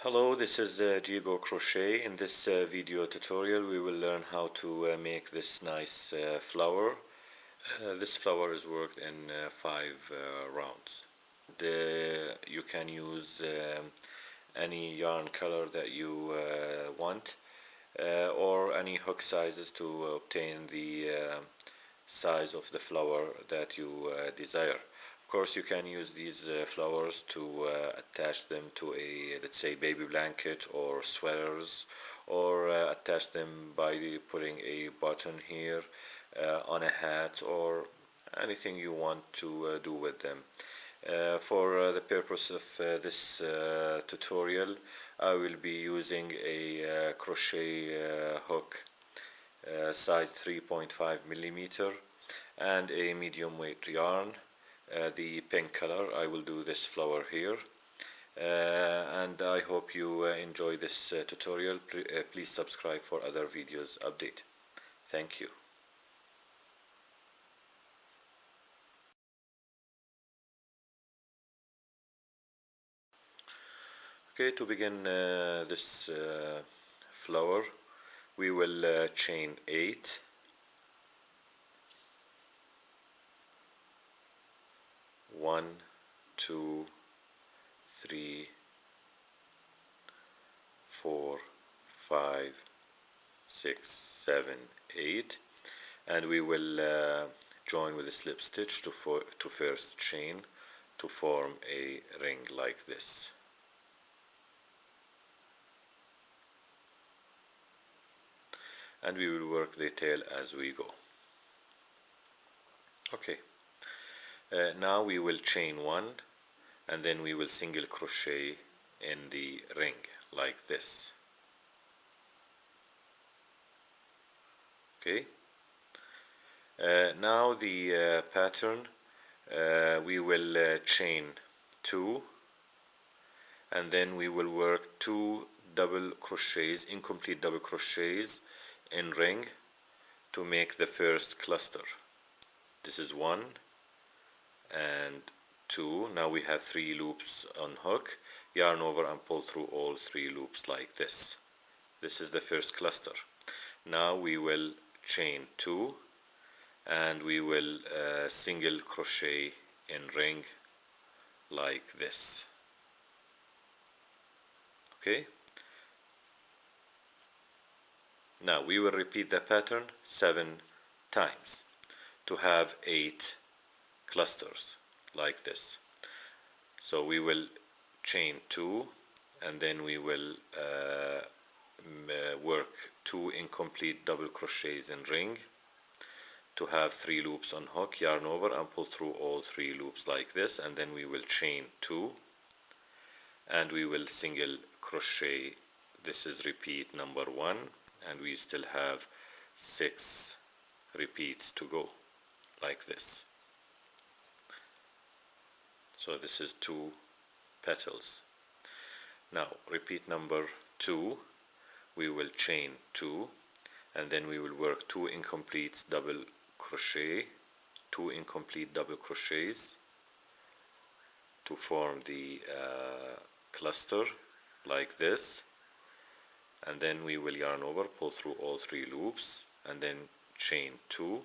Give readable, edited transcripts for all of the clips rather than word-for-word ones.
Hello, this is Jibo Crochet. In this video tutorial we will learn how to make this nice flower. This flower is worked in 5 rounds. You can use any yarn color that you want or any hook sizes to obtain the size of the flower that you desire. Of course, you can use these flowers to attach them to a, let's say, baby blanket or sweaters, or attach them by putting a button here on a hat, or anything you want to do with them. For the purpose of this tutorial, I will be using a crochet hook size 3.5 millimeter and a medium weight yarn, the pink color. I will do this flower here, and I hope you enjoy this tutorial. Please subscribe for other videos update. Thank you. Okay, to begin this flower, we will chain 8, 1, 2, 3, 4, 5, 6, 7, 8, and we will join with a slip stitch to first chain to form a ring like this. And we will work the tail as we go. Okay, now we will chain 1 and then we will single crochet in the ring like this. Okay, now the pattern, we will chain 2 and then we will work 2 double crochets, incomplete double crochets in ring to make the first cluster. This is 1 and 2. Now we have 3 loops on hook, yarn over and pull through all 3 loops like this. This is the first cluster. Now we will chain 2 and we will single crochet in ring like this. Okay, now we will repeat the pattern 7 times to have 8 clusters like this. So we will chain 2 and then we will work 2 incomplete double crochets in ring to have 3 loops on hook, yarn over and pull through all 3 loops like this, and then we will chain 2 and we will single crochet. This is repeat number 1 and we still have 6 repeats to go like this. So this is 2 petals. Now repeat number 2, we will chain 2 and then we will work 2 incomplete double crochet, 2 incomplete double crochets to form the cluster like this, and then we will yarn over, pull through all 3 loops and then chain 2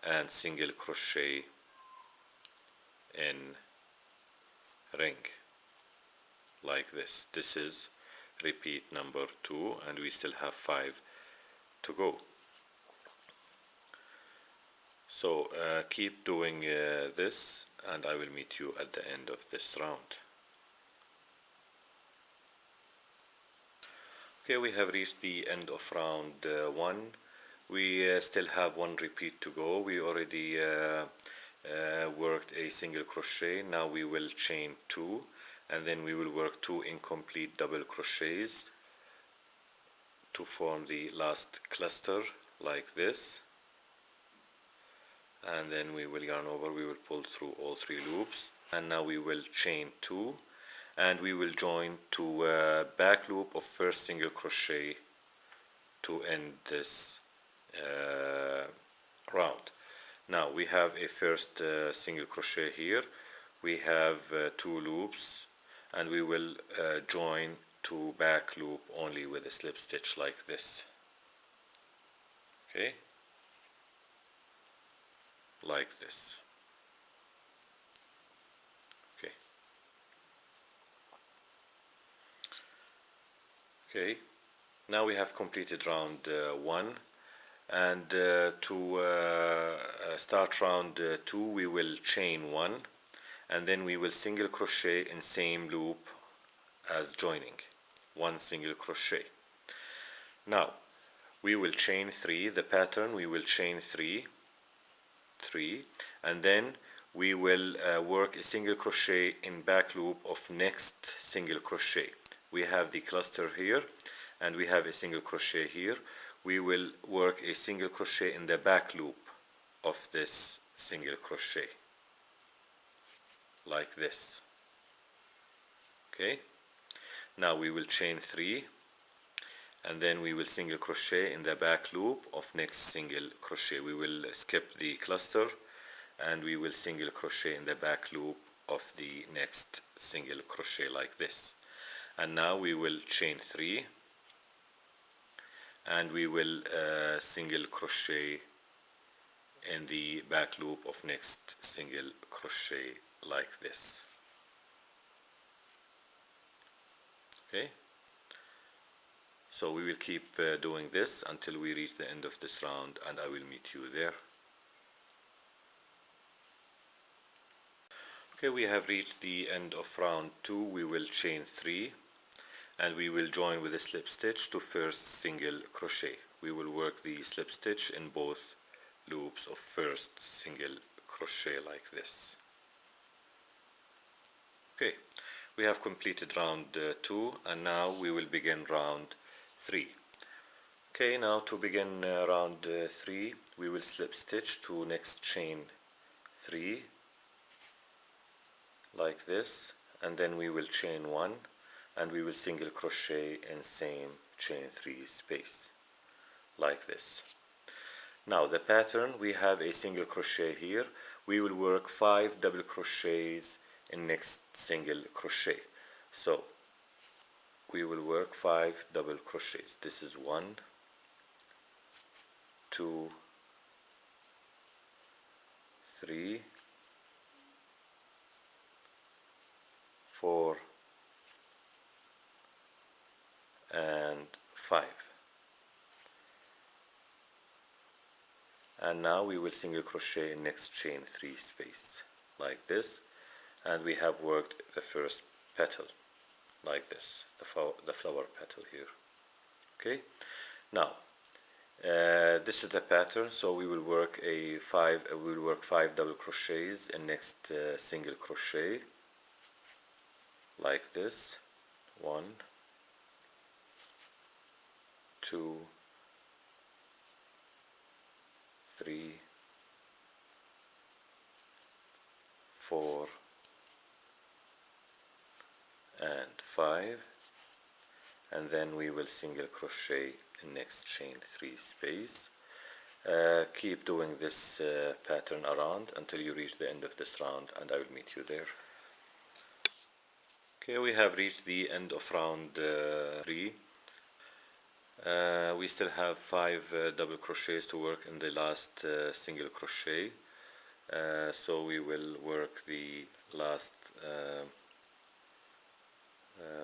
and single crochet in ring like this. This is repeat number 2 and we still have 5 to go. So keep doing this and I will meet you at the end of this round. Okay, we have reached the end of round 1. We still have 1 repeat to go. We already worked a single crochet. Now we will chain 2 and then we will work 2 incomplete double crochets to form the last cluster like this, and then we will yarn over, we will pull through all 3 loops, and now we will chain 2 and we will join to back loop of first single crochet to end this round. Now we have a first single crochet here, we have 2 loops and we will join to back loop only with a slip stitch like this. Okay, like this. Okay. Okay, now we have completed round 1, and to start round 2 we will chain 1, and then we will single crochet in same loop as joining, 1 single crochet. Now we will chain 3, the pattern we will chain 3, and then we will work a single crochet in back loop of next single crochet. We have the cluster here and we have a single crochet here. We will work a single crochet in the back loop of this single crochet like this. Okay, now we will chain 3, and then we will single crochet in the back loop of next single crochet. We will skip the cluster and we will single crochet in the back loop of the next single crochet like this. And now we will chain 3, and we will single crochet in the back loop of next single crochet like this. Okay, so we will keep doing this until we reach the end of this round, and I will meet you there. Okay, we have reached the end of round 2. We will chain 3, and we will join with a slip stitch to first single crochet. We will work the slip stitch in both loops of first single crochet like this. Okay, we have completed round 2, and now we will begin round 3. Okay, now to begin round 3, we will slip stitch to next chain 3 like this, and then we will chain 1, and we will single crochet in same chain 3 space like this. Now the pattern, we have a single crochet here. We will work 5 double crochets in next single crochet. So we will work 5 double crochets. This is 1, 2, 3, 4, and 5. And now we will single crochet in next chain 3 space like this, and we have worked the first petal like this, the flower petal here. Okay, now this is the pattern, so we will work we will work 5 double crochets in next single crochet like this. 1, 2, 3, 4, and 5, and then we will single crochet in next chain 3 space. Keep doing this pattern around until you reach the end of this round, and I will meet you there. Okay, we have reached the end of round 3. We still have 5 double crochets to work in the last single crochet, so we will work the last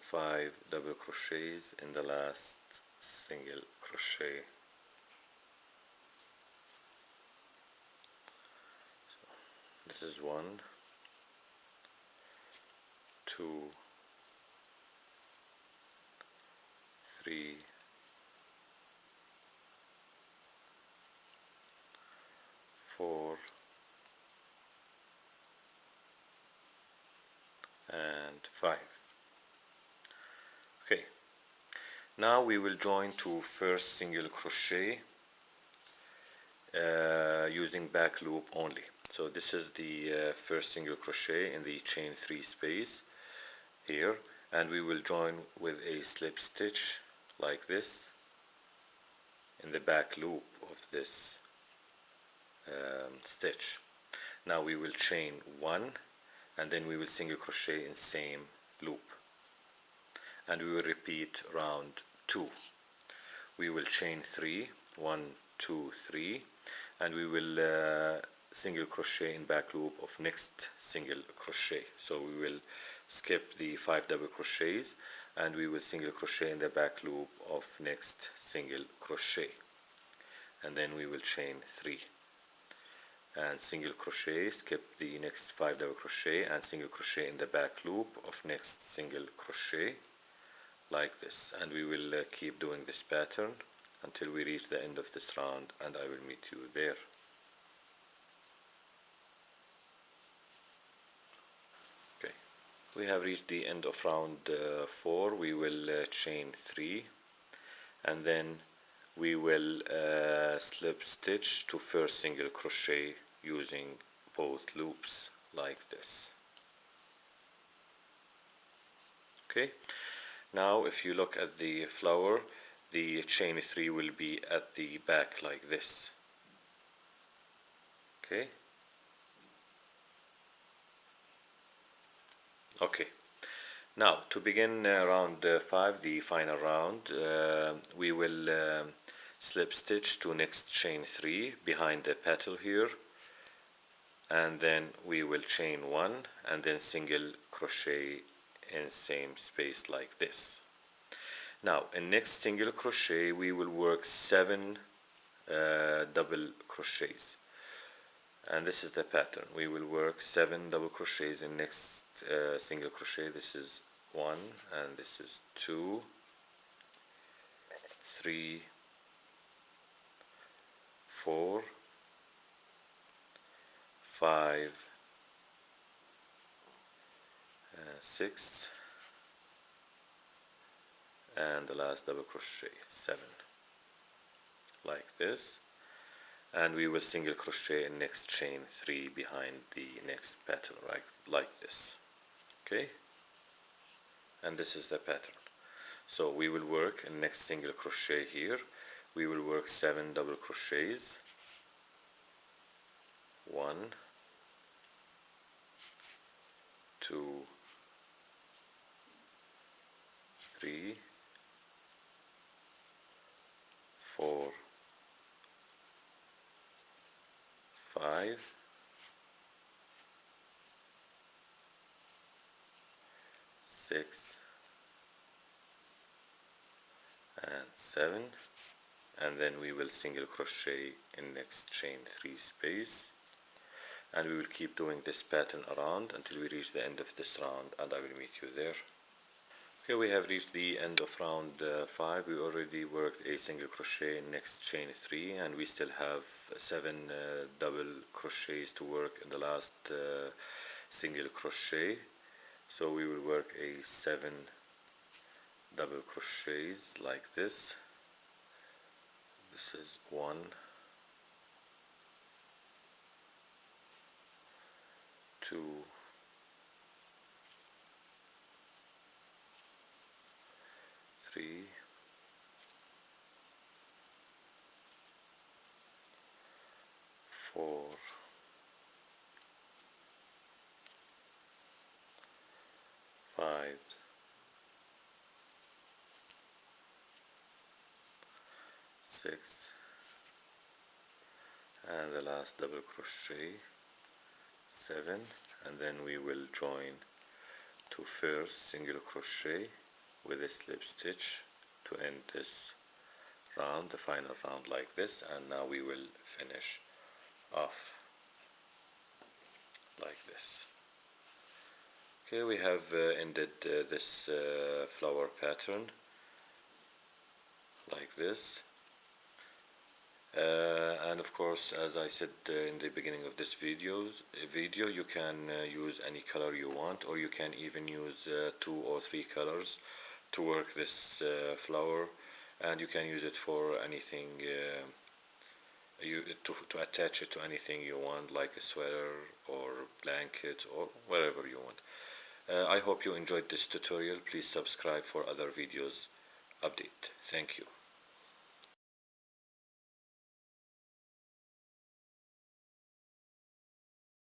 5 double crochets in the last single crochet. So this is 1, 2, 3, 4, and 5. Okay, now we will join to first single crochet using back loop only. So this is the first single crochet in the chain 3 space here, and we will join with a slip stitch like this in the back loop of this stitch. Now we will chain 1, and then we will single crochet in same loop, and we will repeat round 2. We will chain 3, 1, 2, 3, and we will single crochet in back loop of next single crochet. So we will skip the 5 double crochets and we will single crochet in the back loop of next single crochet, and then we will chain 3 and single crochet, skip the next 5 double crochet and single crochet in the back loop of next single crochet, like this. And we will keep doing this pattern until we reach the end of this round, and I will meet you there. Okay, we have reached the end of round 4. We will chain 3 and then we will slip stitch to first single crochet using both loops like this. Okay, now if you look at the flower, the chain 3 will be at the back like this. Okay. Okay. Now to begin round 5, the final round, we will slip stitch to next chain 3 behind the petal here, and then we will chain 1 and then single crochet in same space like this. Now in next single crochet we will work 7 double crochets, and this is the pattern. We will work 7 double crochets in next single crochet. This is 1 and this is 2, 3, 4, 5, 6, and the last double crochet 7, like this. And we will single crochet in next chain 3 behind the next petal, right, like this. Okay, and this is the pattern. So we will work in next single crochet here. We will work 7 double crochets, 1, 2, 3, 4, 5, 6, and 7, and then we will single crochet in next chain 3 space, and we will keep doing this pattern around until we reach the end of this round, and I will meet you there. Okay, we have reached the end of round 5. We already worked a single crochet in next chain 3, and we still have 7 double crochets to work in the last single crochet. So we will work a 7 double crochets like this. This is 1, 2, 3, 4, 5, 6, and the last double crochet 7, and then we will join to first single crochet with a slip stitch to end this round, the final round, like this. And now we will finish off like this. Okay, we have ended this flower pattern like this. And of course, as I said in the beginning of this video, you can use any color you want, or you can even use 2 or 3 colors to work this flower, and you can use it for anything, to attach it to anything you want, like a sweater or blanket or whatever you want. I hope you enjoyed this tutorial. Please subscribe for other videos update. Thank you.